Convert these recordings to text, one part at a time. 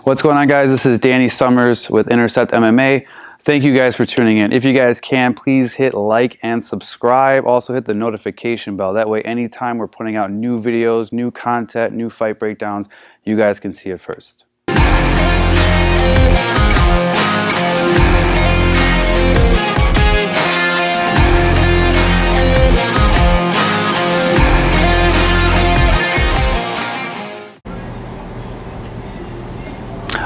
What's going on, guys? This is Danny Summers with Intercept MMA. Thank you guys for tuning in. If you guys can, please hit like and subscribe. Also hit the notification bell. That way, anytime we're putting out new videos, new content, new fight breakdowns, you guys can see it first.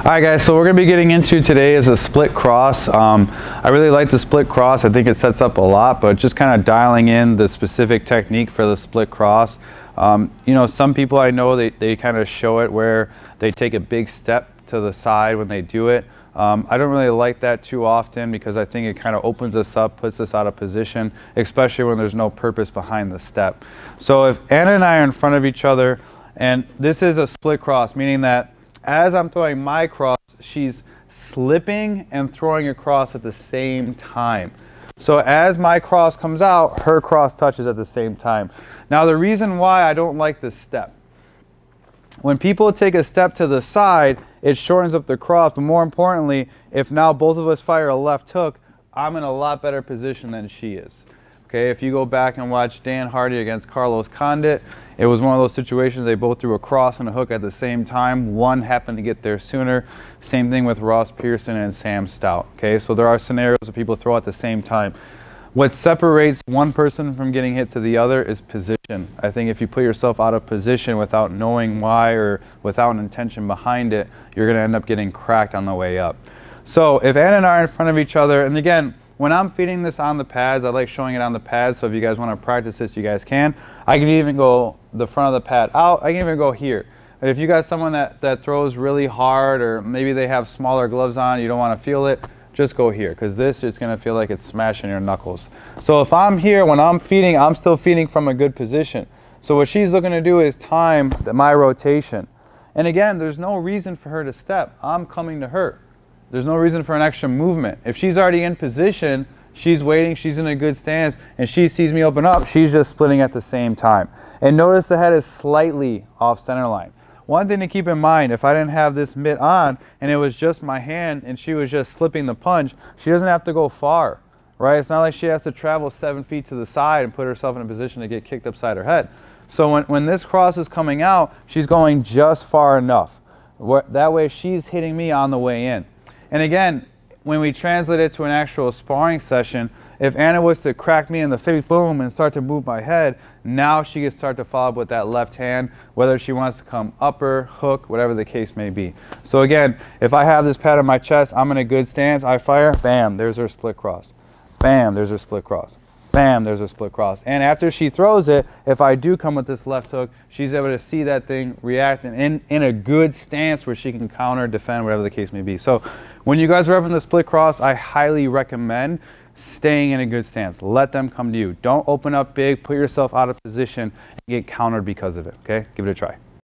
Alright guys, so we're going to be getting into today is a split cross. I really like the split cross. I think it sets up a lot, but just kind of dialing in the specific technique for the split cross. You know, some people I know, they kind of show it where they take a big step to the side when they do it. I don't really like that too often because I think it kind of opens us up, puts us out of position, especially when there's no purpose behind the step. So if Anna and I are in front of each other, and this is a split cross, meaning that as I'm throwing my cross, she's slipping and throwing across at the same time. So as my cross comes out, her cross touches at the same time. Now the reason why I don't like this step, when people take a step to the side, it shortens up the cross, but more importantly, if now both of us fire a left hook, I'm in a lot better position than she is. Okay, if you go back and watch Dan Hardy against Carlos Condit, it was one of those situations they both threw a cross and a hook at the same time. One happened to get there sooner. Same thing with Ross Pearson and Sam Stout. Okay, so there are scenarios where people throw at the same time. What separates one person from getting hit to the other is position. I think if you put yourself out of position without knowing why or without an intention behind it, you're going to end up getting cracked on the way up. So if Anna and I are in front of each other, and again, when I'm feeding this on the pads, I like showing it on the pads, so if you guys want to practice this, you guys can. I can even go the front of the pad out. I can even go here. But if you got someone that throws really hard, or maybe they have smaller gloves on, you don't want to feel it, just go here, because this is going to feel like it's smashing your knuckles. So if I'm here, when I'm feeding, I'm still feeding from a good position. So what she's looking to do is time my rotation. And again, there's no reason for her to step. I'm coming to her. There's no reason for an extra movement. If she's already in position, she's waiting, she's in a good stance, and she sees me open up, she's just splitting at the same time. And notice the head is slightly off center line. One thing to keep in mind, if I didn't have this mitt on and it was just my hand and she was just slipping the punch, she doesn't have to go far, right? It's not like she has to travel 7 feet to the side and put herself in a position to get kicked upside her head. So when this cross is coming out, she's going just far enough. That way she's hitting me on the way in. And again, when we translate it to an actual sparring session, if Anna was to crack me in the face, boom, and start to move my head, now she can start to follow up with that left hand, whether she wants to come upper, hook, whatever the case may be. So again, if I have this pad on my chest, I'm in a good stance, I fire, bam, there's her split cross. Bam, there's her split cross. Bam, there's her split cross. And after she throws it, if I do come with this left hook, she's able to see that thing, react in a good stance where she can counter, defend, whatever the case may be. So when you guys are up in the split cross, I highly recommend staying in a good stance. Let them come to you. Don't open up big, put yourself out of position, and get countered because of it. Okay, give it a try.